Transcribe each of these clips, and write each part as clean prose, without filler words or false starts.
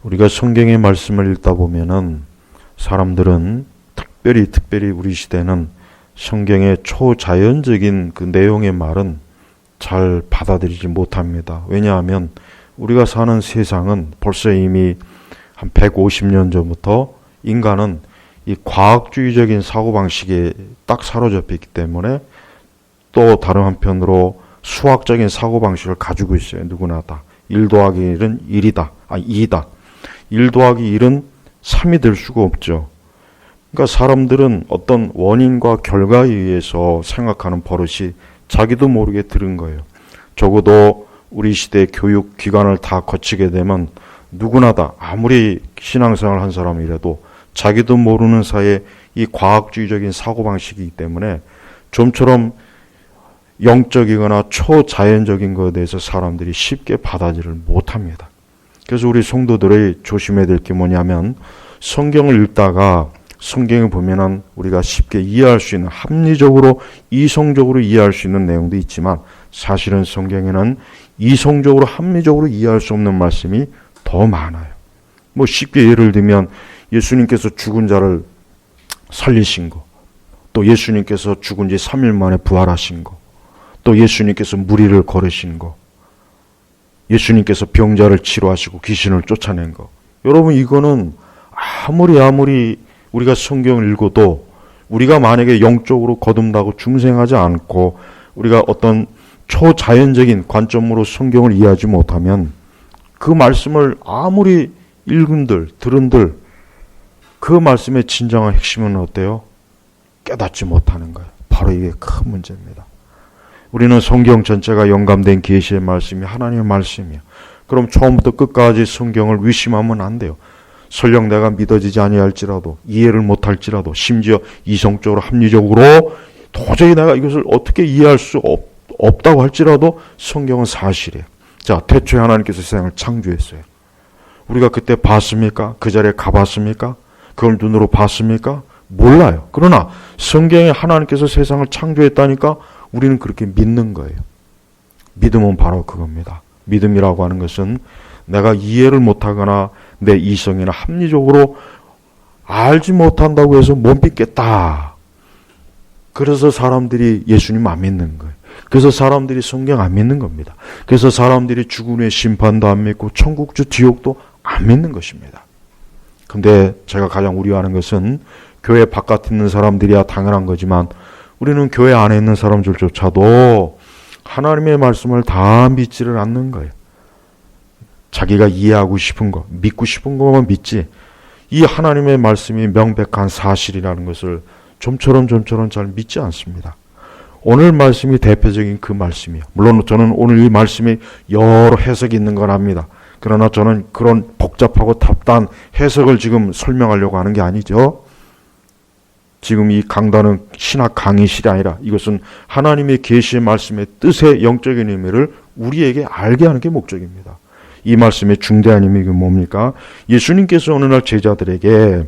우리가 성경의 말씀을 읽다 보면은 사람들은 특별히 우리 시대는 성경의 초자연적인 그 내용의 말은 잘 받아들이지 못합니다. 왜냐하면 우리가 사는 세상은 벌써 이미 한 150년 전부터 인간은 이 과학주의적인 사고방식에 딱 사로잡혀 있기 때문에 또 다른 한편으로 수학적인 사고방식을 가지고 있어요. 누구나 다. 1 더하기 1은 1이다. 2다. 1 더하기 1은 3이 될 수가 없죠. 그러니까 사람들은 어떤 원인과 결과에 의해서 생각하는 버릇이 자기도 모르게 들은 거예요. 적어도 우리 시대 교육기관을 다 거치게 되면 누구나 다 아무리 신앙생활을 한 사람이라도 자기도 모르는 사이에 이 과학주의적인 사고방식이기 때문에 좀처럼 영적이거나 초자연적인 것에 대해서 사람들이 쉽게 받아들이를 못합니다. 그래서 우리 성도들이 조심해야 될 게 뭐냐면 성경을 읽다가 성경을 보면은 우리가 쉽게 이해할 수 있는 합리적으로 이성적으로 이해할 수 있는 내용도 있지만 사실은 성경에는 이성적으로 합리적으로 이해할 수 없는 말씀이 더 많아요. 뭐 쉽게 예를 들면 예수님께서 죽은 자를 살리신 거, 또 예수님께서 죽은 지 3일 만에 부활하신 거, 또 예수님께서 무리를 걸으신 거, 예수님께서 병자를 치료하시고 귀신을 쫓아낸 거. 여러분 이거는 아무리 우리가 성경을 읽어도 우리가 만약에 영적으로 거듭나고 중생하지 않고 우리가 어떤 초자연적인 관점으로 성경을 이해하지 못하면 그 말씀을 아무리 읽은들 들은들 그 말씀의 진정한 핵심은 어때요? 깨닫지 못하는 거예요. 바로 이게 큰 문제입니다. 우리는 성경 전체가 영감된 계시의 말씀이 하나님의 말씀이에요. 그럼 처음부터 끝까지 성경을 의심하면 안 돼요. 설령 내가 믿어지지 아니할지라도 이해를 못할지라도 심지어 이성적으로 합리적으로 도저히 내가 이것을 어떻게 이해할 수 없다고 할지라도 성경은 사실이에요. 자, 태초에 하나님께서 세상을 창조했어요. 우리가 그때 봤습니까? 그 자리에 가봤습니까? 그걸 눈으로 봤습니까? 몰라요. 그러나 성경에 하나님께서 세상을 창조했다니까 우리는 그렇게 믿는 거예요. 믿음은 바로 그겁니다. 믿음이라고 하는 것은 내가 이해를 못하거나 내 이성이나 합리적으로 알지 못한다고 해서 못 믿겠다. 그래서 사람들이 예수님 안 믿는 거예요. 그래서 사람들이 성경 안 믿는 겁니다. 그래서 사람들이 죽은 후에 심판도 안 믿고 천국주 지옥도 안 믿는 것입니다. 근데 제가 가장 우려하는 것은 교회 바깥에 있는 사람들이야 당연한 거지만 우리는 교회 안에 있는 사람들조차도 하나님의 말씀을 다 믿지를 않는 거예요. 자기가 이해하고 싶은 거, 믿고 싶은 것만 믿지 이 하나님의 말씀이 명백한 사실이라는 것을 좀처럼 잘 믿지 않습니다. 오늘 말씀이 대표적인 그 말씀이에요. 물론 저는 오늘 이 말씀이 여러 해석이 있는 건 압니다. 그러나 저는 그런 복잡하고 답답한 해석을 지금 설명하려고 하는 게 아니죠. 지금 이 강단은 신학 강의실이 아니라 이것은 하나님의 계시의 말씀의 뜻의 영적인 의미를 우리에게 알게 하는 게 목적입니다. 이 말씀의 중대한 의미가 뭡니까? 예수님께서 어느 날 제자들에게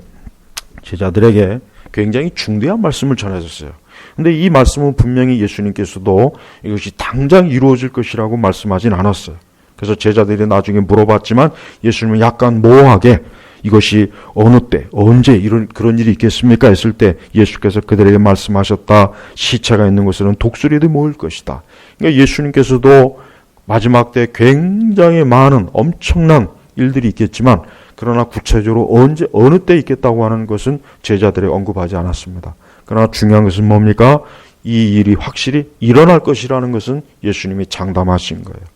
굉장히 중대한 말씀을 전하셨어요. 근데 이 말씀은 분명히 예수님께서도 이것이 당장 이루어질 것이라고 말씀하진 않았어요. 그래서 제자들이 나중에 물어봤지만 예수님은 약간 모호하게 이것이 어느 때, 언제 그런 일이 있겠습니까? 했을 때 예수께서 그들에게 말씀하셨다. 시체가 있는 곳에는 독수리도 모일 것이다. 그러니까 예수님께서도 마지막 때 굉장히 많은 엄청난 일들이 있겠지만 그러나 구체적으로 언제 어느 때 있겠다고 하는 것은 제자들이 언급하지 않았습니다. 그러나 중요한 것은 뭡니까? 이 일이 확실히 일어날 것이라는 것은 예수님이 장담하신 거예요.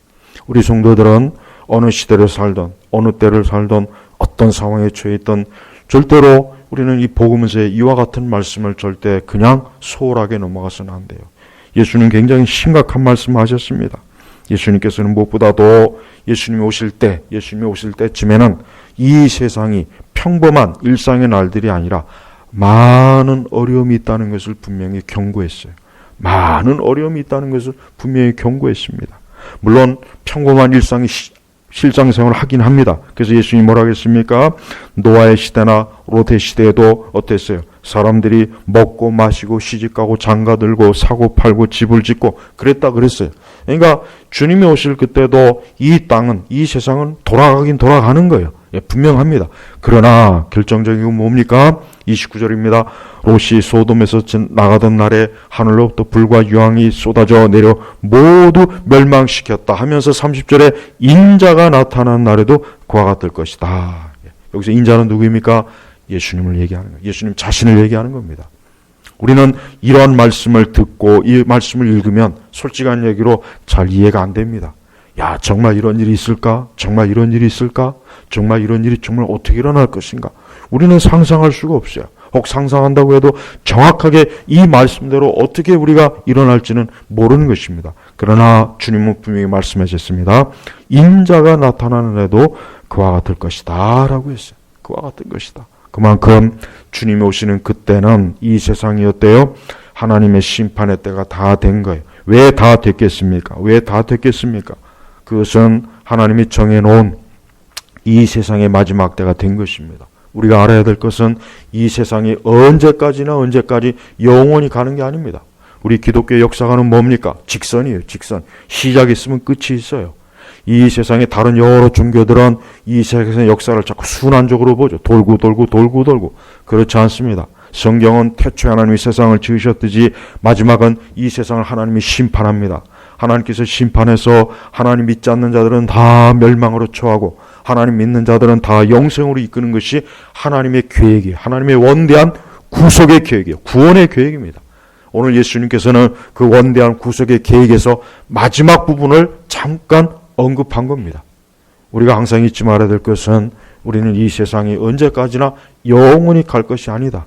우리 성도들은 어느 시대를 살던 어느 때를 살던 어떤 상황에 처해 있던 절대로 우리는 이 복음서의 이와 같은 말씀을 절대 그냥 소홀하게 넘어가서는 안 돼요. 예수님 굉장히 심각한 말씀을 하셨습니다. 예수님께서는 무엇보다도 예수님이 오실 때쯤에는 이 세상이 평범한 일상의 날들이 아니라 많은 어려움이 있다는 것을 분명히 경고했어요. 많은 어려움이 있다는 것을 분명히 경고했습니다. 물론 평범한 일상이 실상생활을 하긴 합니다. 그래서 예수님이 뭐라고 했습니까? 노아의 시대나 롯의 시대에도 어땠어요? 사람들이 먹고 마시고 시집가고 장가들고 사고 팔고 집을 짓고 그랬다 그랬어요. 그러니까 주님이 오실 그때도 이 땅은 이 세상은 돌아가긴 돌아가는 거예요. 예, 분명합니다. 그러나 결정적인 건 뭡니까? 29절입니다. 롯이 소돔에서 나가던 날에 하늘로부터 불과 유황이 쏟아져 내려 모두 멸망시켰다 하면서 30절에 인자가 나타난 날에도 그와 같을 것이다. 여기서 인자는 누구입니까? 예수님을 얘기하는 거예요. 예수님 자신을 얘기하는 겁니다. 우리는 이러한 말씀을 듣고 이 말씀을 읽으면 솔직한 얘기로 잘 이해가 안 됩니다. 야, 정말 이런 일이 있을까? 정말 이런 일이 있을까? 정말 이런 일이 정말 어떻게 일어날 것인가? 우리는 상상할 수가 없어요. 혹 상상한다고 해도 정확하게 이 말씀대로 어떻게 우리가 일어날지는 모르는 것입니다. 그러나 주님은 분명히 말씀하셨습니다. 인자가 나타나는 해도 그와 같을 것이다 라고 했어요. 그와 같은 것이다. 그만큼 주님이 오시는 그때는 이 세상이 어때요? 하나님의 심판의 때가 다 된 거예요. 왜 다 됐겠습니까? 왜 다 됐겠습니까? 그것은 하나님이 정해놓은 이 세상의 마지막 때가 된 것입니다. 우리가 알아야 될 것은 이 세상이 언제까지 영원히 가는 게 아닙니다. 우리 기독교 역사가는 뭡니까? 직선이에요. 직선. 시작이 있으면 끝이 있어요. 이 세상의 다른 여러 종교들은 이 세상의 역사를 자꾸 순환적으로 보죠. 돌고. 그렇지 않습니다. 성경은 태초에 하나님이 세상을 지으셨듯이 마지막은 이 세상을 하나님이 심판합니다. 하나님께서 심판해서 하나님 믿지 않는 자들은 다 멸망으로 처하고 하나님 믿는 자들은 다 영생으로 이끄는 것이 하나님의 계획이에요. 하나님의 원대한 구속의 계획이에요. 구원의 계획입니다. 오늘 예수님께서는 그 원대한 구속의 계획에서 마지막 부분을 잠깐 언급한 겁니다. 우리가 항상 잊지 말아야 될 것은 우리는 이 세상이 언제까지나 영원히 갈 것이 아니다.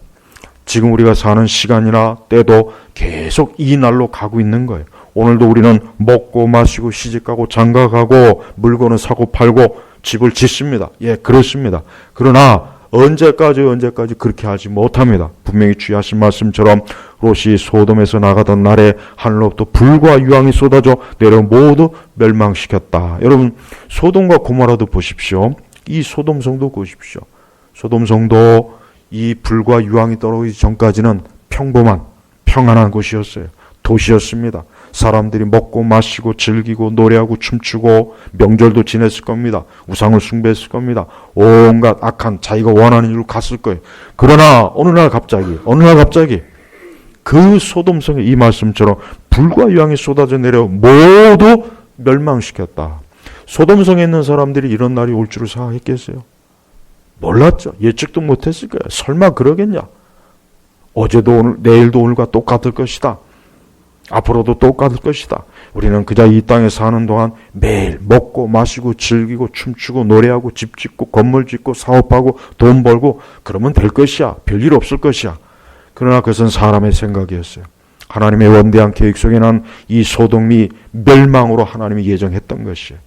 지금 우리가 사는 시간이나 때도 계속 이 날로 가고 있는 거예요. 오늘도 우리는 먹고 마시고 시집가고 장가가고 물건을 사고 팔고 집을 짓습니다. 예, 그렇습니다. 그러나 언제까지 그렇게 하지 못합니다. 분명히 주의하신 말씀처럼 롯이 소돔에서 나가던 날에 하늘로부터 불과 유황이 쏟아져 내려 모두 멸망시켰다. 여러분, 소돔과 고모라도 보십시오. 이 소돔성도 보십시오. 소돔성도 이 불과 유황이 떨어지기 전까지는 평범한 평안한 곳이었어요. 도시였습니다. 사람들이 먹고 마시고 즐기고 노래하고 춤추고 명절도 지냈을 겁니다. 우상을 숭배했을 겁니다. 온갖 악한 자기가 원하는 일로 갔을 거예요. 그러나 어느 날 갑자기 그 소돔성에 이 말씀처럼 불과 유황이 쏟아져 내려 모두 멸망시켰다. 소돔성에 있는 사람들이 이런 날이 올 줄을 생각했겠어요? 몰랐죠. 예측도 못했을 거예요. 설마 그러겠냐? 어제도 오늘, 내일도 오늘과 똑같을 것이다. 앞으로도 똑같을 것이다. 우리는 그저 이 땅에 사는 동안 매일 먹고 마시고 즐기고 춤추고 노래하고 집 짓고 건물 짓고 사업하고 돈 벌고 그러면 될 것이야. 별일 없을 것이야. 그러나 그것은 사람의 생각이었어요. 하나님의 원대한 계획 속에는 이 소돔이 멸망으로 하나님이 예정했던 것이에요.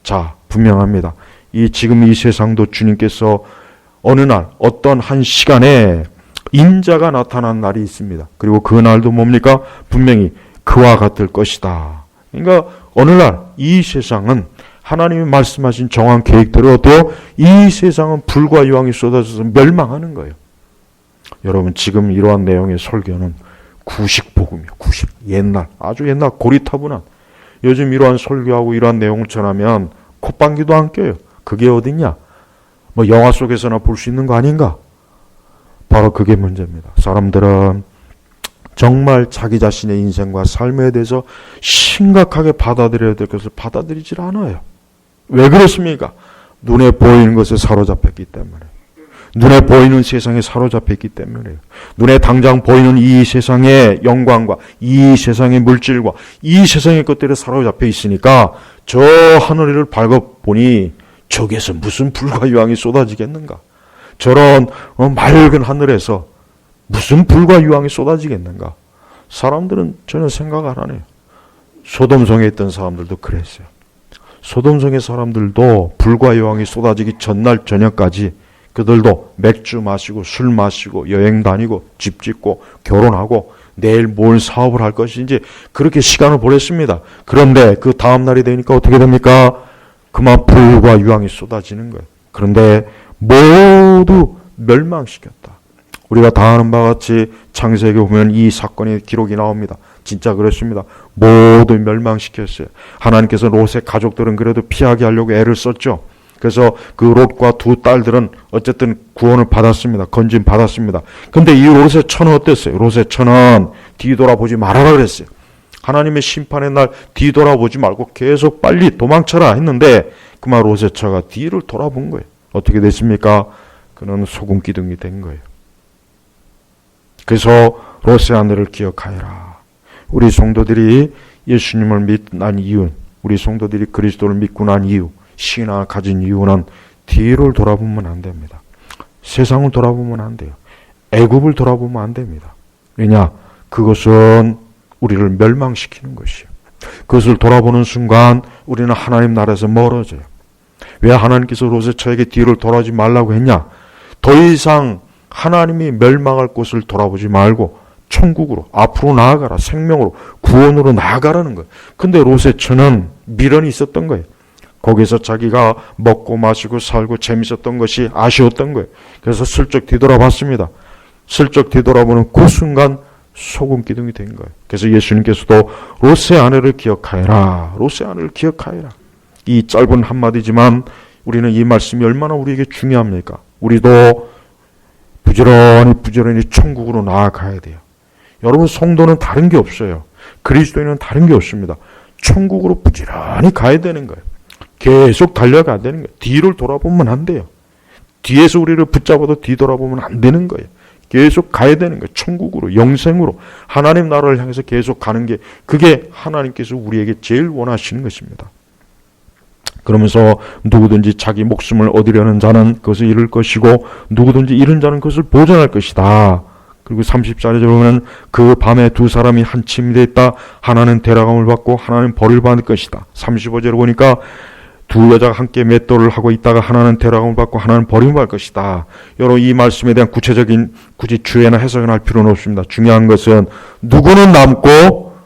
자, 분명합니다. 지금 이 세상도 주님께서 어느 날 어떤 한 시간에 인자가 나타난 날이 있습니다. 그리고 그 날도 뭡니까? 분명히 그와 같을 것이다. 그러니까 어느 날 이 세상은 하나님이 말씀하신 정한 계획대로 어때요? 이 세상은 불과 유황이 쏟아져서 멸망하는 거예요. 여러분, 지금 이러한 내용의 설교는 구식복음이에요. 구식. 옛날, 아주 옛날 고리타분한. 요즘 이러한 설교하고 이러한 내용을 전하면 콧방귀도 안 껴요. 그게 어딨냐? 뭐 영화 속에서나 볼 수 있는 거 아닌가? 바로 그게 문제입니다. 사람들은 정말 자기 자신의 인생과 삶에 대해서 심각하게 받아들여야 될 것을 받아들이질 않아요. 왜 그렇습니까? 눈에 보이는 것에 사로잡혔기 때문에. 눈에 보이는 세상에 사로잡혔기 때문에. 눈에 당장 보이는 이 세상의 영광과 이 세상의 물질과 이 세상의 것들에 사로잡혀 있으니까 저 하늘을 밟아보니 저기에서 무슨 불과 유황이 쏟아지겠는가? 저런 맑은 하늘에서 무슨 불과 유황이 쏟아지겠는가? 사람들은 전혀 생각 안 하네요. 소돔성에 있던 사람들도 그랬어요. 소돔성의 사람들도 불과 유황이 쏟아지기 전날 저녁까지 그들도 맥주 마시고 술 마시고 여행 다니고 집 짓고 결혼하고 내일 뭘 사업을 할 것인지 그렇게 시간을 보냈습니다. 그런데 그 다음 날이 되니까 어떻게 됩니까? 그만 불과 유황이 쏟아지는 거예요. 그런데 모두 멸망시켰다. 우리가 다 아는 바와 같이 창세기에 보면 이 사건의 기록이 나옵니다. 진짜 그렇습니다. 모두 멸망시켰어요. 하나님께서 롯의 가족들은 그래도 피하게 하려고 애를 썼죠. 그래서 그 롯과 두 딸들은 어쨌든 구원을 받았습니다. 건진 받았습니다. 근데 이 롯의 처는 어땠어요? 롯의 처는 뒤돌아보지 말아라 그랬어요. 하나님의 심판의 날 뒤돌아보지 말고 계속 빨리 도망쳐라 했는데 그만 롯의 처가 뒤를 돌아본 거예요. 어떻게 됐습니까? 그는 소금 기둥이 된 거예요. 그래서 롯의 아내를 기억하여라. 우리 성도들이 예수님을 믿고 난 이유, 우리 성도들이 그리스도를 믿고 난 이유, 신앙을 가진 이유는 뒤를 돌아보면 안 됩니다. 세상을 돌아보면 안 돼요. 애굽을 돌아보면 안 됩니다. 왜냐? 그것은 우리를 멸망시키는 것이에요. 그것을 돌아보는 순간 우리는 하나님 나라에서 멀어져요. 왜 하나님께서 롯의 처에게 뒤를 돌아보지 말라고 했냐? 더 이상 하나님이 멸망할 곳을 돌아보지 말고 천국으로 앞으로 나아가라, 생명으로, 구원으로 나아가라는 거예요. 근데 롯의 처는 미련이 있었던 거예요. 거기서 자기가 먹고 마시고 살고 재밌었던 것이 아쉬웠던 거예요. 그래서 슬쩍 뒤돌아봤습니다. 슬쩍 뒤돌아보는 그 순간 소금 기둥이 된 거예요. 그래서 예수님께서도 롯의 아내를 기억하여라. 롯의 아내를 기억하여라. 이 짧은 한마디지만 우리는 이 말씀이 얼마나 우리에게 중요합니까? 우리도 부지런히 천국으로 나아가야 돼요. 여러분, 성도는 다른 게 없어요. 그리스도인은 다른 게 없습니다. 천국으로 부지런히 가야 되는 거예요. 계속 달려가야 되는 거예요. 뒤를 돌아보면 안 돼요. 뒤에서 우리를 붙잡아도 뒤돌아보면 안 되는 거예요. 계속 가야 되는 거예요. 천국으로, 영생으로, 하나님 나라를 향해서 계속 가는 게, 그게 하나님께서 우리에게 제일 원하시는 것입니다. 그러면서 누구든지 자기 목숨을 얻으려는 자는 그것을 잃을 것이고 누구든지 잃은 자는 그것을 보존할 것이다. 그리고 30절에 보면 그 밤에 두 사람이 한 침대에 있다. 하나는 데려감을 받고 하나는 벌을 받을 것이다. 35절에 보니까 두 여자가 함께 맷돌을 하고 있다가 하나는 데려감을 받고 하나는 벌을 받을 것이다. 여러분, 이 말씀에 대한 구체적인 굳이 주해나 해석을 할 필요는 없습니다. 중요한 것은 누구는 남고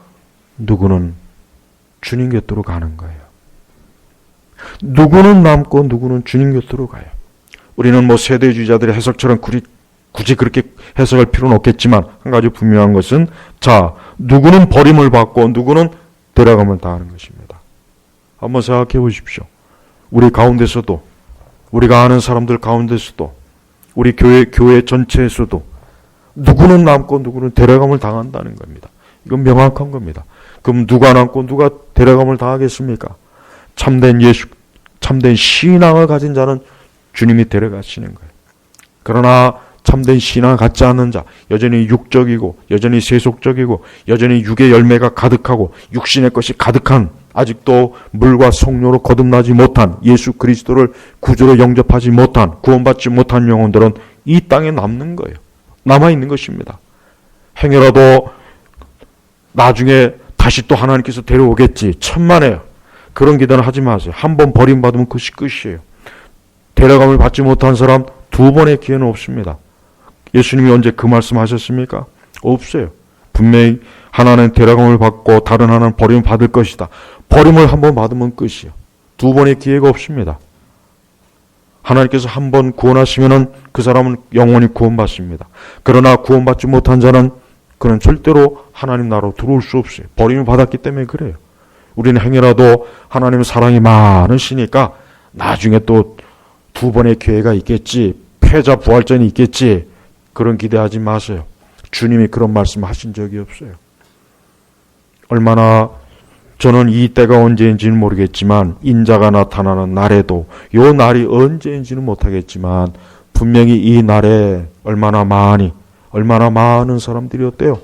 누구는 주님 곁으로 가는 거예요. 누구는 남고 누구는 주님 곁으로 가요. 우리는 뭐 세대주의자들의 해석처럼 굳이 그렇게 해석할 필요는 없겠지만 한 가지 분명한 것은, 자, 누구는 버림을 받고 누구는 데려감을 당하는 것입니다. 한번 생각해 보십시오. 우리 가운데서도, 우리가 아는 사람들 가운데서도, 우리 교회 전체에서도 누구는 남고 누구는 데려감을 당한다는 겁니다. 이건 명확한 겁니다. 그럼 누가 남고 누가 데려감을 당하겠습니까? 참된 신앙을 가진 자는 주님이 데려가시는 거예요. 그러나 참된 신앙을 갖지 않는 자, 여전히 육적이고 여전히 세속적이고 여전히 육의 열매가 가득하고 육신의 것이 가득한, 아직도 물과 성료로 거듭나지 못한, 예수 그리스도를 구주로 영접하지 못한, 구원받지 못한 영혼들은 이 땅에 남는 거예요. 남아있는 것입니다. 행여라도 나중에 다시 또 하나님께서 데려오겠지, 천만에요. 그런 기대는 하지 마세요. 한 번 버림받으면 그것이 끝이에요. 데려감을 받지 못한 사람 두 번의 기회는 없습니다. 예수님이 언제 그 말씀하셨습니까? 없어요. 분명히 하나는 데려감을 받고 다른 하나는 버림을 받을 것이다. 버림을 한 번 받으면 끝이에요. 두 번의 기회가 없습니다. 하나님께서 한 번 구원하시면은 그 사람은 영원히 구원받습니다. 그러나 구원받지 못한 자는 그는 절대로 하나님 나라로 들어올 수 없어요. 버림을 받았기 때문에 그래요. 우리는 행여라도 하나님의 사랑이 많으시니까 나중에 또 두 번의 기회가 있겠지, 패자 부활전이 있겠지, 그런 기대하지 마세요. 주님이 그런 말씀 하신 적이 없어요. 얼마나, 저는 이 때가 언제인지는 모르겠지만 인자가 나타나는 날에도, 요 날이 언제인지는 못하겠지만 분명히 이 날에 얼마나 많은 사람들이 어때요?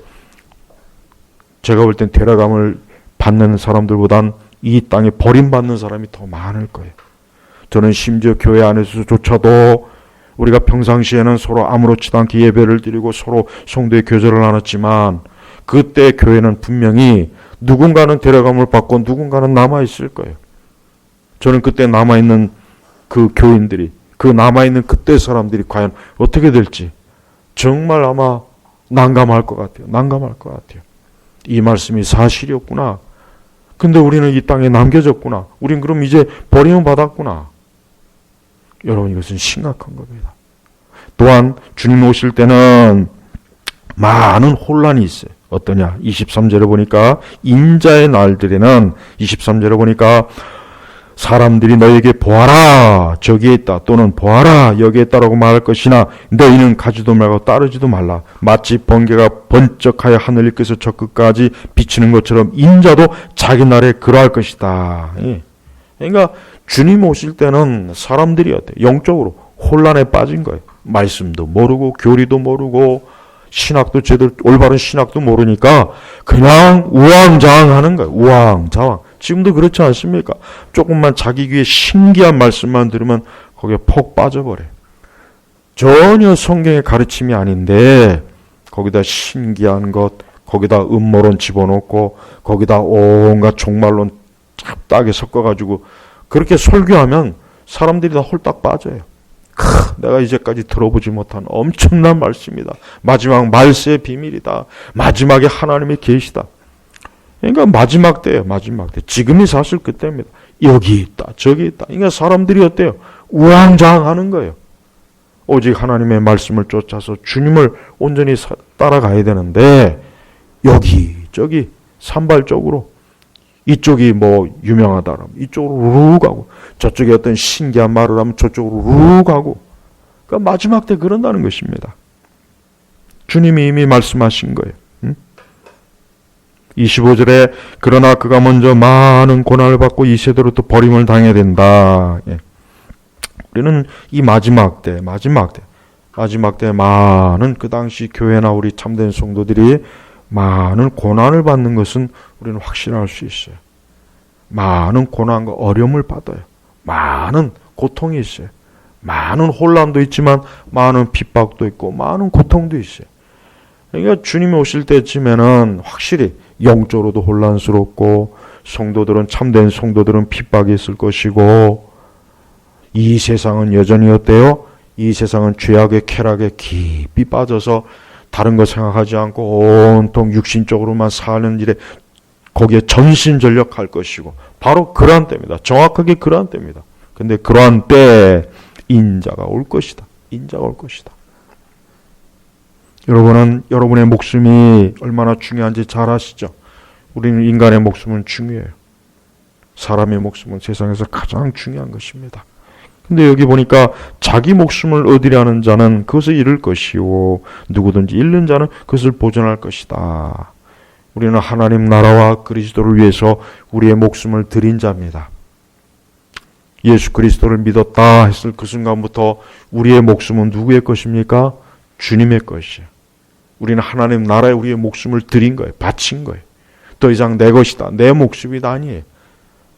제가 볼 땐 데려감을 받는 사람들보단 이 땅에 버림받는 사람이 더 많을 거예요. 저는 심지어 교회 안에서조차도 우리가 평상시에는 서로 아무렇지도 않게 예배를 드리고 서로 성도의 교제를 나눴지만 그때 교회는 분명히 누군가는 데려감을 받고 누군가는 남아있을 거예요. 저는 그때 남아있는 그 교인들이, 그 남아있는 그때 사람들이 과연 어떻게 될지 정말 아마 난감할 것 같아요. 이 말씀이 사실이었구나. 근데 우리는 이 땅에 남겨졌구나. 우린 그럼 이제 버림을 받았구나. 여러분, 이것은 심각한 겁니다. 또한 주님 오실 때는 많은 혼란이 있어요. 어떠냐? 23절에 보니까 인자의 날들에는 23절에 보니까 사람들이 너에게 보아라 저기에 있다 또는 보아라 여기에 있다라고 말할 것이나 너희는 가지도 말고 따르지도 말라. 마치 번개가 번쩍하여 하늘을 끄서 저 끝까지 비치는 것처럼 인자도 자기 날에 그러할 것이다. 그러니까 주님 오실 때는 사람들이 어때? 영적으로 혼란에 빠진 거예요. 말씀도 모르고 교리도 모르고 신학도 제대로 올바른 신학도 모르니까 그냥 우왕좌왕하는 거예요. 우왕좌왕. 지금도 그렇지 않습니까? 조금만 자기 귀에 신기한 말씀만 들으면 거기에 폭 빠져버려요. 전혀 성경의 가르침이 아닌데 거기다 신기한 것, 거기다 음모론 집어넣고 거기다 온갖 종말론 잡다하게 섞어가지고 그렇게 설교하면 사람들이 다 홀딱 빠져요. 내가 이제까지 들어보지 못한 엄청난 말씀이다. 마지막 말세의 비밀이다. 마지막에 하나님이 계시다. 그러니까 마지막 때예요. 마지막 때. 지금이 사실 그때입니다. 여기 있다. 저기 있다. 그러니까 사람들이 어때요? 우왕좌왕하는 거예요. 오직 하나님의 말씀을 쫓아서 주님을 온전히 따라가야 되는데 여기 저기 산발적으로 이쪽이 뭐 유명하다라면 이쪽으로 룩 하고 저쪽에 어떤 신기한 말을 하면 저쪽으로 룩 하고 그러니까 마지막 때 그런다는 것입니다. 주님이 이미 말씀하신 거예요. 25절에 그러나 그가 먼저 많은 고난을 받고 이 세대로 또 버림을 당해야 된다. 우리는 이 마지막 때 많은 그 당시 교회나 우리 참된 성도들이 많은 고난을 받는 것은 우리는 확신할 수 있어요. 많은 고난과 어려움을 받아요. 많은 고통이 있어요. 많은 혼란도 있지만 많은 핍박도 있고 많은 고통도 있어요. 그러니까 주님이 오실 때쯤에는 확실히 영적으로도 혼란스럽고 성도들은 참된 성도들은 핍박이 있을 것이고 이 세상은 여전히 어때요? 이 세상은 죄악의 쾌락에 깊이 빠져서 다른 거 생각하지 않고 온통 육신적으로만 사는 일에 거기에 전심전력할 것이고 바로 그러한 때입니다. 정확하게 그러한 때입니다. 근데 그러한 때에 인자가 올 것이다. 인자가 올 것이다. 여러분은 여러분의 목숨이 얼마나 중요한지 잘 아시죠? 우리는 인간의 목숨은 중요해요. 사람의 목숨은 세상에서 가장 중요한 것입니다. 근데 여기 보니까 자기 목숨을 얻으려는 자는 그것을 잃을 것이요 누구든지 잃는 자는 그것을 보존할 것이다. 우리는 하나님 나라와 그리스도를 위해서 우리의 목숨을 드린 자입니다. 예수 그리스도를 믿었다 했을 그 순간부터 우리의 목숨은 누구의 것입니까? 주님의 것이에요. 우리는 하나님 나라에 우리의 목숨을 드린 거예요. 바친 거예요. 더 이상 내 것이다. 내 목숨이다 아니에요.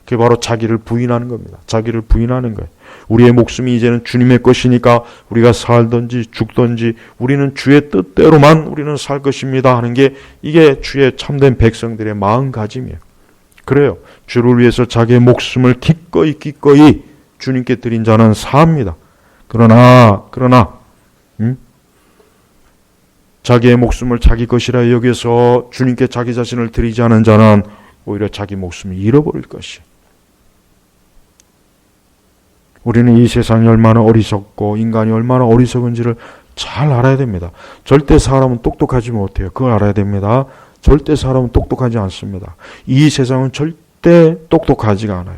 그게 바로 자기를 부인하는 겁니다. 자기를 부인하는 거예요. 우리의 목숨이 이제는 주님의 것이니까 우리가 살든지 죽든지 우리는 주의 뜻대로만 우리는 살 것입니다 하는 게 이게 주의 참된 백성들의 마음가짐이에요. 그래요. 주를 위해서 자기의 목숨을 기꺼이 주님께 드린 자는 사합니다. 그러나 자기의 목숨을 자기 것이라 여기서 주님께 자기 자신을 드리지 않은 자는 오히려 자기 목숨을 잃어버릴 것이에요. 우리는 이 세상이 얼마나 어리석고 인간이 얼마나 어리석은지를 잘 알아야 됩니다. 절대 사람은 똑똑하지 못해요. 그걸 알아야 됩니다. 절대 사람은 똑똑하지 않습니다. 이 세상은 절대 똑똑하지가 않아요.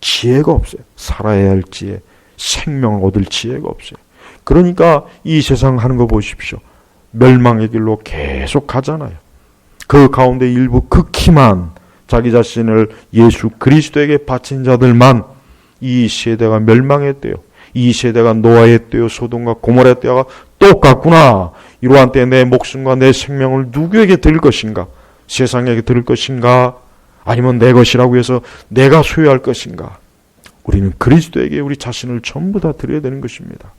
지혜가 없어요. 살아야 할 지혜, 생명을 얻을 지혜가 없어요. 그러니까 이 세상 하는 거 보십시오. 멸망의 길로 계속 가잖아요. 그 가운데 일부 극히만 자기 자신을 예수 그리스도에게 바친 자들만 이 세대가 멸망했대요. 이 세대가 노아의 때요 소돔과 고모라의 때가 똑같구나. 이러한 때에 내 목숨과 내 생명을 누구에게 드릴 것인가? 세상에게 드릴 것인가? 아니면 내 것이라고 해서 내가 소유할 것인가? 우리는 그리스도에게 우리 자신을 전부 다 드려야 되는 것입니다.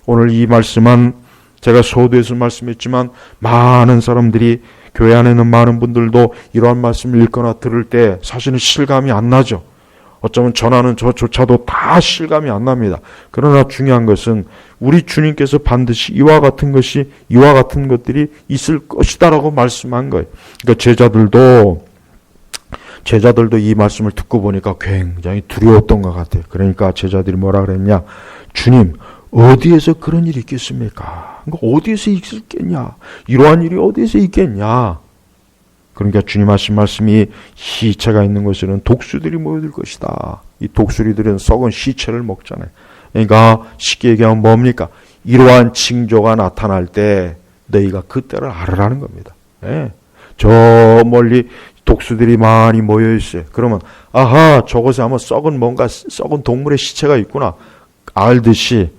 오늘 이 말씀은 제가 소두에서 말씀했지만 많은 사람들이 교회 안에 있는 많은 분들도 이러한 말씀을 읽거나 들을 때 사실은 실감이 안 나죠. 어쩌면 전하는 저조차도 다 실감이 안 납니다. 그러나 중요한 것은 우리 주님께서 반드시 이와 같은 것들이 있을 것이다라고 말씀한 거예요. 그러니까 제자들도 이 말씀을 듣고 보니까 굉장히 두려웠던 것 같아요. 그러니까 제자들이 뭐라 그랬냐? 주님, 어디에서 그런 일이 있겠습니까? 어디에서 있겠냐? 이러한 일이 어디에서 있겠냐? 그러니까 주님 하신 말씀이 시체가 있는 곳에는 독수들이 모여들 것이다. 이 독수리들은 썩은 시체를 먹잖아요. 그러니까 쉽게 얘기하면 뭡니까? 이러한 징조가 나타날 때 너희가 그때를 알으라는 겁니다. 예. 저 멀리 독수들이 많이 모여 있어요. 그러면 아하, 저곳에 아마 썩은 썩은 동물의 시체가 있구나 알듯이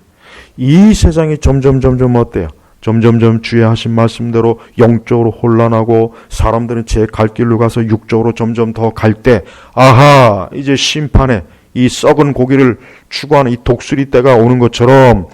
이 세상이 점점 어때요? 점점 주의 하신 말씀대로 영적으로 혼란하고 사람들은 제 갈 길로 가서 육적으로 점점 더 갈 때 아하, 이제 심판에 이 썩은 고기를 추구하는 이 독수리 때가 오는 것처럼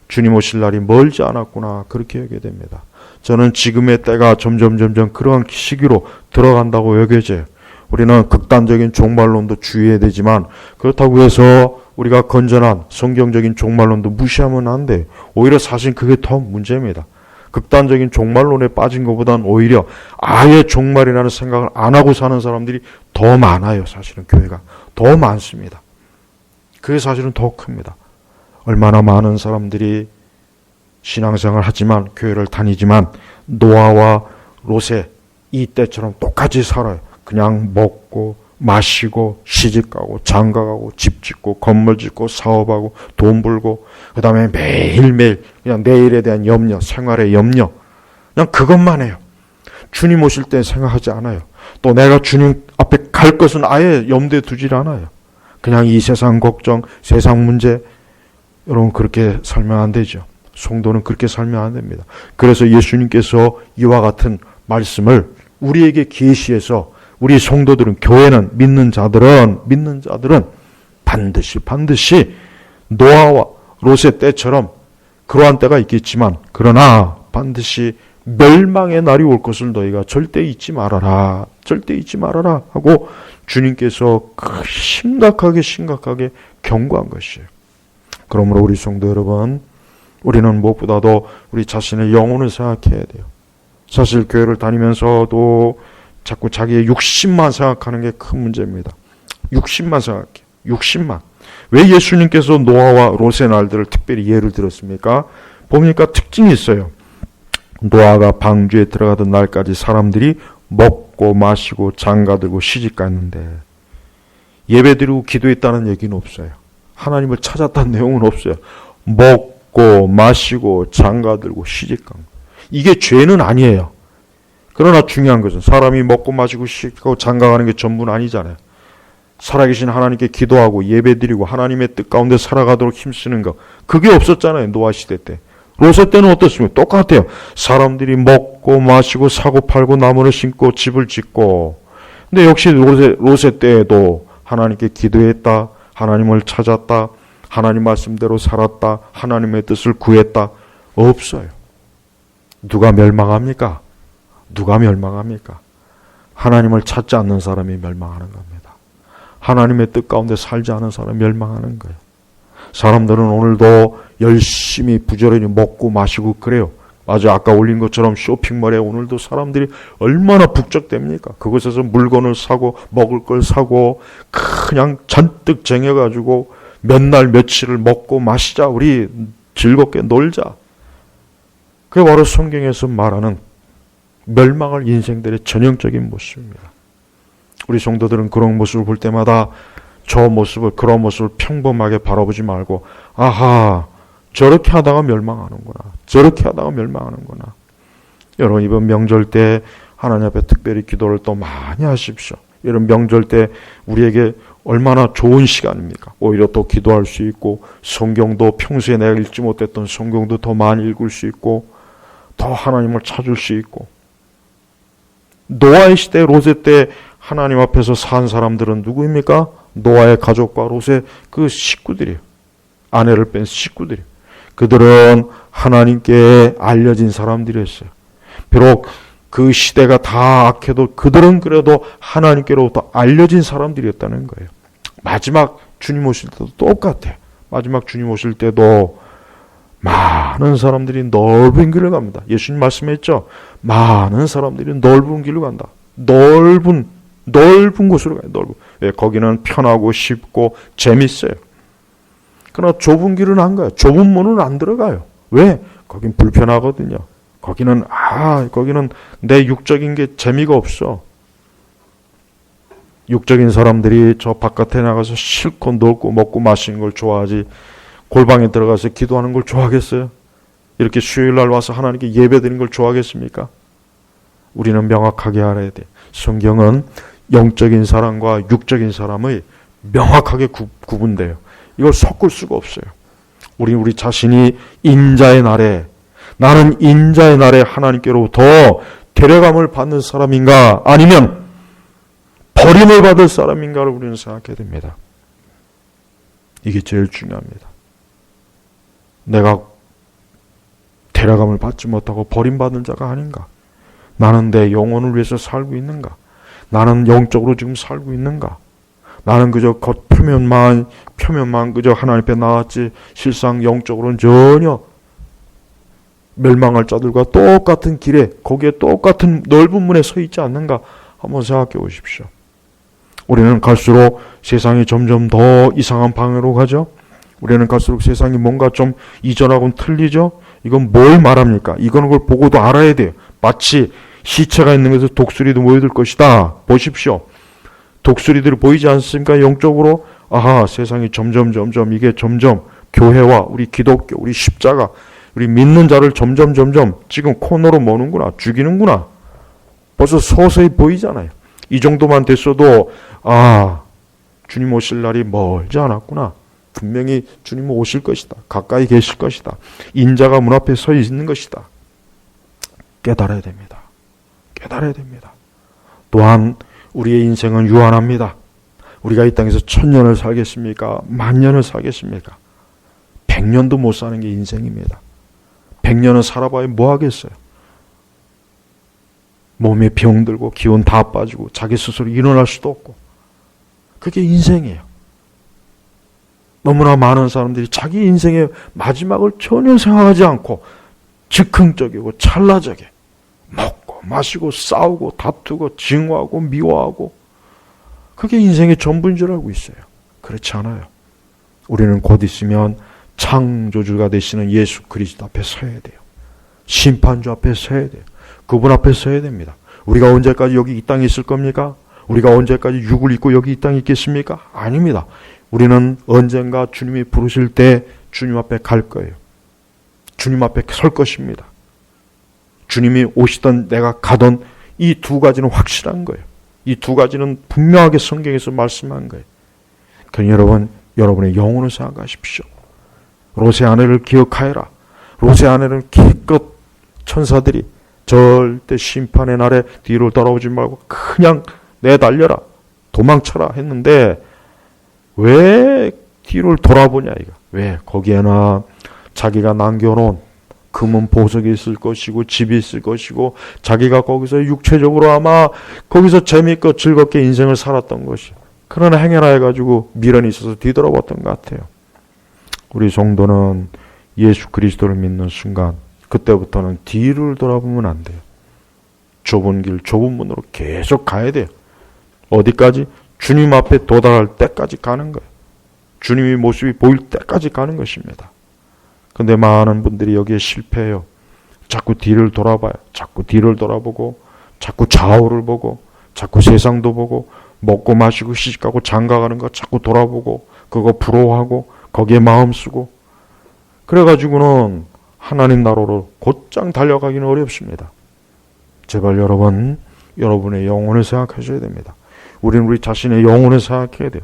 주님 오실 날이 멀지 않았구나, 그렇게 여기게 됩니다. 저는 지금의 때가 점점 그러한 시기로 들어간다고 여겨져요. 우리는 극단적인 종말론도 주의해야 되지만 그렇다고 해서 우리가 건전한 성경적인 종말론도 무시하면 안 돼요. 오히려 사실 그게 더 문제입니다. 극단적인 종말론에 빠진 것보단 오히려 아예 종말이라는 생각을 안 하고 사는 사람들이 더 많아요. 사실은 교회가 더 많습니다. 그게 사실은 더 큽니다. 얼마나 많은 사람들이 신앙생활을 하지만 교회를 다니지만 노아와 롯의 이 때처럼 똑같이 살아요. 그냥 먹고 마시고 시집가고 장가가고 집 짓고 건물 짓고 사업하고 돈 벌고 그 다음에 매일매일 그냥 내일에 대한 염려, 생활의 염려, 그냥 그것만 해요. 주님 오실 때 생각하지 않아요. 또 내가 주님 앞에 갈 것은 아예 염두에 두질 않아요. 그냥 이 세상 걱정, 세상 문제, 여러분 그렇게 살면 안 되죠. 성도는 그렇게 살면 안 됩니다. 그래서 예수님께서 이와 같은 말씀을 우리에게 계시해서 우리 성도들은, 교회는, 믿는 자들은 반드시 노아와 롯의 때처럼 그러한 때가 있겠지만 그러나 반드시 멸망의 날이 올 것을 너희가 절대 잊지 말아라 하고 주님께서 심각하게 경고한 것이에요. 그러므로 우리 성도 여러분, 우리는 무엇보다도 우리 자신의 영혼을 생각해야 돼요. 사실 교회를 다니면서도 자꾸 자기의 육신만 생각하는 게 큰 문제입니다. 육신만 생각해. 육신만. 왜 예수님께서 노아와 롯의 날들을 특별히 예를 들었습니까? 보니까 특징이 있어요. 노아가 방주에 들어가던 날까지 사람들이 먹고 마시고 장가들고 시집갔는데 예배드리고 기도했다는 얘기는 없어요. 하나님을 찾았다는 내용은 없어요. 먹고 마시고 장가들고 시집간. 이게 죄는 아니에요. 그러나 중요한 것은 사람이 먹고 마시고 시집가고 장가가는 게 전부는 아니잖아요. 살아계신 하나님께 기도하고 예배드리고 하나님의 뜻 가운데 살아가도록 힘쓰는 거, 그게 없었잖아요. 노아 시대 때. 롯의 때는 어떻습니까? 똑같아요. 사람들이 먹고 마시고 사고 팔고 나무를 심고 집을 짓고. 근데 역시 롯의 때에도 하나님께 기도했다, 하나님을 찾았다, 하나님 말씀대로 살았다, 하나님의 뜻을 구했다. 없어요. 누가 멸망합니까? 하나님을 찾지 않는 사람이 멸망하는 겁니다. 하나님의 뜻 가운데 살지 않은 사람이 멸망하는 거예요. 사람들은 오늘도 열심히 부지런히 먹고 마시고 그래요. 맞아, 아까 올린 것처럼 쇼핑몰에 오늘도 사람들이 얼마나 북적댑니까? 그곳에서 물건을 사고 먹을 걸 사고 그냥 잔뜩 쟁여가지고 몇 날 며칠을 먹고 마시자, 우리 즐겁게 놀자. 그게 바로 성경에서 말하는 멸망할 인생들의 전형적인 모습입니다. 우리 성도들은 그런 모습을 볼 때마다 그런 모습을 평범하게 바라보지 말고, 아하, 저렇게 하다가 멸망하는구나. 여러분, 이번 명절 때 하나님 앞에 특별히 기도를 또 많이 하십시오. 이런 명절 때 우리에게 얼마나 좋은 시간입니까? 오히려 또 기도할 수 있고, 성경도 평소에 내가 읽지 못했던 성경도 더 많이 읽을 수 있고, 더 하나님을 찾을 수 있고. 노아의 시대, 롯의 때 하나님 앞에서 산 사람들은 누구입니까? 노아의 가족과 롯의 그 식구들이에요. 아내를 뺀 식구들이에요. 그들은 하나님께 알려진 사람들이었어요. 비록 그 시대가 다 악해도 그들은 그래도 하나님께로부터 알려진 사람들이었다는 거예요. 마지막 주님 오실 때도 똑같아요. 마지막 주님 오실 때도 많은 사람들이 넓은 길을 갑니다. 예수님 말씀했죠. 많은 사람들이 넓은 길로 간다. 넓은 곳으로 가요. 왜? 거기는 편하고 쉽고 재밌어요. 그러나 좁은 길은 안 가요. 좁은 문은 안 들어가요. 왜? 거긴 불편하거든요. 거기는 내 육적인 게 재미가 없어. 육적인 사람들이 저 바깥에 나가서 실컷 놀고 먹고 마시는 걸 좋아하지 골방에 들어가서 기도하는 걸 좋아하겠어요? 이렇게 수요일 날 와서 하나님께 예배드리는 걸 좋아하겠습니까? 우리는 명확하게 알아야 돼. 성경은 영적인 사람과 육적인 사람의 명확하게 구분돼요. 이걸 섞을 수가 없어요. 우리 자신이 인자의 날에, 나는 인자의 날에 하나님께로부터 데려감을 받는 사람인가 아니면 버림을 받을 사람인가를 우리는 생각해야 됩니다. 이게 제일 중요합니다. 내가 데려감을 받지 못하고 버림받은 자가 아닌가? 나는 내 영혼을 위해서 살고 있는가? 나는 영적으로 지금 살고 있는가? 나는 그저 표면만 그저 하나님 앞에 나왔지 실상 영적으로는 전혀 멸망할 자들과 똑같은 길에 거기에 똑같은 넓은 문에 서 있지 않는가? 한번 생각해 보십시오. 우리는 갈수록 세상이 점점 더 이상한 방향으로 가죠. 우리는 갈수록 세상이 뭔가 좀 이전하고는 틀리죠. 이건 뭘 말합니까? 이거는 걸 보고도 알아야 돼요. 마치 시체가 있는 곳에서 독수리도 모여들 것이다. 보십시오. 독수리들이 보이지 않습니까? 영적으로. 아하, 세상이 점점 교회와 우리 기독교, 우리 십자가, 우리 믿는 자를 점점 지금 코너로 모는구나. 죽이는구나. 벌써 서서히 보이잖아요. 이 정도만 됐어도 주님 오실 날이 멀지 않았구나. 분명히 주님 오실 것이다. 가까이 계실 것이다. 인자가 문 앞에 서 있는 것이다. 깨달아야 됩니다. 깨달아야 됩니다. 또한 우리의 인생은 유한합니다. 우리가 이 땅에서 1000년을 살겠습니까? 10,000년을 살겠습니까? 100년도 못 사는 게 인생입니다. 100년은 살아봐야 뭐 하겠어요? 몸에 병들고 기운 다 빠지고 자기 스스로 일어날 수도 없고 그게 인생이에요. 너무나 많은 사람들이 자기 인생의 마지막을 전혀 생각하지 않고 즉흥적이고 찰나적에 먹고 마시고 싸우고 다투고 증오하고 미워하고 그게 인생의 전부인 줄 알고 있어요. 그렇지 않아요. 우리는 곧 있으면 창조주가 되시는 예수 그리스도 앞에 서야 돼요. 심판주 앞에 서야 돼요. 그분 앞에 서야 됩니다. 우리가 언제까지 여기 이 땅에 있을 겁니까? 우리가 언제까지 육을 입고 여기 이 땅에 있겠습니까? 아닙니다. 우리는 언젠가 주님이 부르실 때 주님 앞에 갈 거예요. 주님 앞에 설 것입니다. 주님이 오시던 내가 가던 이 두 가지는 확실한 거예요. 이 두 가지는 분명하게 성경에서 말씀한 거예요. 그러니 여러분의 영혼을 생각하십시오. 롯의 아내를 기억하여라. 롯의 아내는 기껏 천사들이 절대 심판의 날에 뒤를 돌아오지 말고 그냥 내달려라. 도망쳐라 했는데 왜 뒤를 돌아보냐 이거. 왜? 거기에나 자기가 남겨놓은 금은 보석이 있을 것이고 집이 있을 것이고 자기가 거기서 육체적으로 아마 거기서 재미있고 즐겁게 인생을 살았던 것이 그러나 행여나 해가지고 미련이 있어서 뒤돌아봤던 것 같아요. 우리 성도는 예수 그리스도를 믿는 순간 그때부터는 뒤를 돌아보면 안 돼요. 좁은 길 좁은 문으로 계속 가야 돼요. 어디까지? 주님 앞에 도달할 때까지 가는 거예요. 주님의 모습이 보일 때까지 가는 것입니다. 근데 많은 분들이 여기에 실패해요. 자꾸 뒤를 돌아봐요. 자꾸 뒤를 돌아보고 자꾸 좌우를 보고 자꾸 세상도 보고 먹고 마시고 시집가고 장가가는 거 자꾸 돌아보고 그거 부러워하고 거기에 마음 쓰고 그래가지고는 하나님 나라로 곧장 달려가기는 어렵습니다. 제발 여러분의 영혼을 생각하셔야 됩니다. 우리는 우리 자신의 영혼을 생각해야 돼요.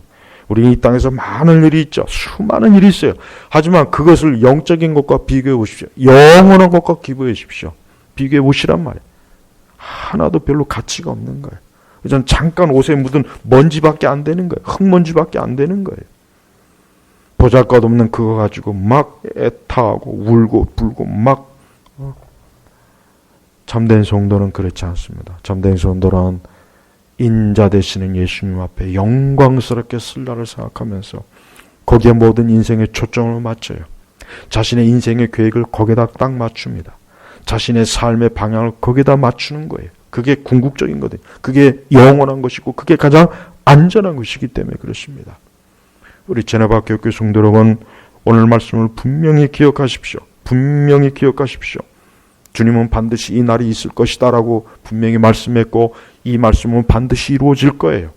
우리 이 땅에서 많은 일이 있죠. 수많은 일이 있어요. 하지만 그것을 영적인 것과 비교해 보십시오. 영원한 것과 비교해 보십시오. 비교해 보시란 말이에요. 하나도 별로 가치가 없는 거예요. 전 잠깐 옷에 묻은 먼지밖에 안 되는 거예요. 흙먼지밖에 안 되는 거예요. 보잘것없는 그거 가지고 막 애타하고 울고 불고 막 참된 성도는 그렇지 않습니다. 참된 성도는 인자 되시는 예수님 앞에 영광스럽게 쓸 날을 생각하면서 거기에 모든 인생의 초점을 맞춰요. 자신의 인생의 계획을 거기다 딱 맞춥니다. 자신의 삶의 방향을 거기다 맞추는 거예요. 그게 궁극적인 거예요. 그게 영원한 것이고 그게 가장 안전한 것이기 때문에 그렇습니다. 우리 제네바 교회 성도 여러분, 오늘 말씀을 분명히 기억하십시오. 분명히 기억하십시오. 주님은 반드시 이 날이 있을 것이다 라고 분명히 말씀했고 이 말씀은 반드시 이루어질 거예요.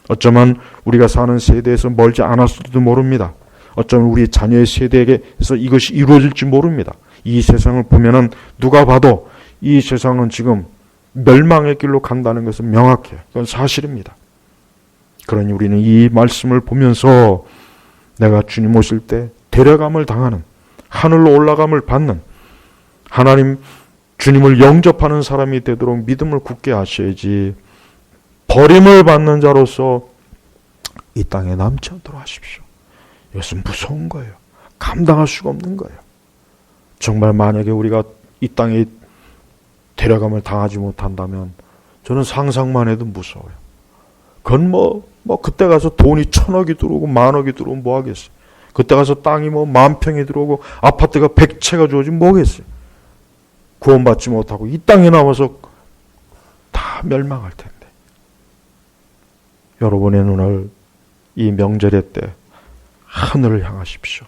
어쩌면 우리가 사는 세대에서 멀지 않았을지도 모릅니다. 어쩌면 우리 자녀의 세대에서 이것이 이루어질지 모릅니다. 이 세상을 보면은 누가 봐도 이 세상은 지금 멸망의 길로 간다는 것은 명확해요. 그건 사실입니다. 그러니 우리는 이 말씀을 보면서 내가 주님 오실 때 데려감을 당하는, 하늘로 올라감을 받는, 하나님 주님을 영접하는 사람이 되도록 믿음을 굳게 하셔야지 버림을 받는 자로서 이 땅에 남지 않도록 하십시오. 이것은 무서운 거예요. 감당할 수가 없는 거예요. 정말 만약에 우리가 이 땅에 데려감을 당하지 못한다면 저는 상상만 해도 무서워요. 그건 그때 가서 돈이 1,000억이 들어오고 10,000억이 들어오면 뭐 하겠어요. 그때 가서 땅이 10,000평이 들어오고 아파트가 100채가 주어지면 뭐겠어요. 구원받지 못하고 이 땅에 남아서 다 멸망할 텐데. 여러분의 눈을 이 명절의 때 하늘을 향하십시오.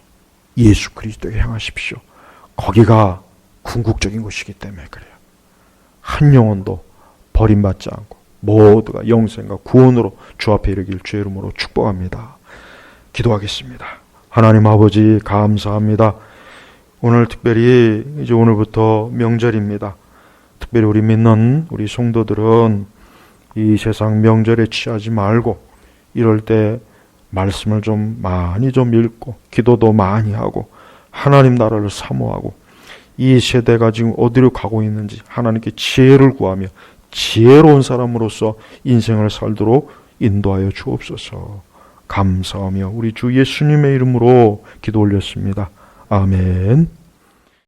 예수 그리스도에 향하십시오. 거기가 궁극적인 곳이기 때문에 그래요. 한 영혼도 버림받지 않고 모두가 영생과 구원으로 주 앞에 이르길 주의 이름으로 축복합니다. 기도하겠습니다. 하나님 아버지 감사합니다. 오늘 특별히 이제 오늘부터 명절입니다. 특별히 우리 믿는 우리 성도들은 이 세상 명절에 취하지 말고 이럴 때 말씀을 좀 많이 좀 읽고 기도도 많이 하고 하나님 나라를 사모하고 이 세대가 지금 어디로 가고 있는지 하나님께 지혜를 구하며 지혜로운 사람으로서 인생을 살도록 인도하여 주옵소서. 감사하며 우리 주 예수님의 이름으로 기도 올렸습니다. 아멘.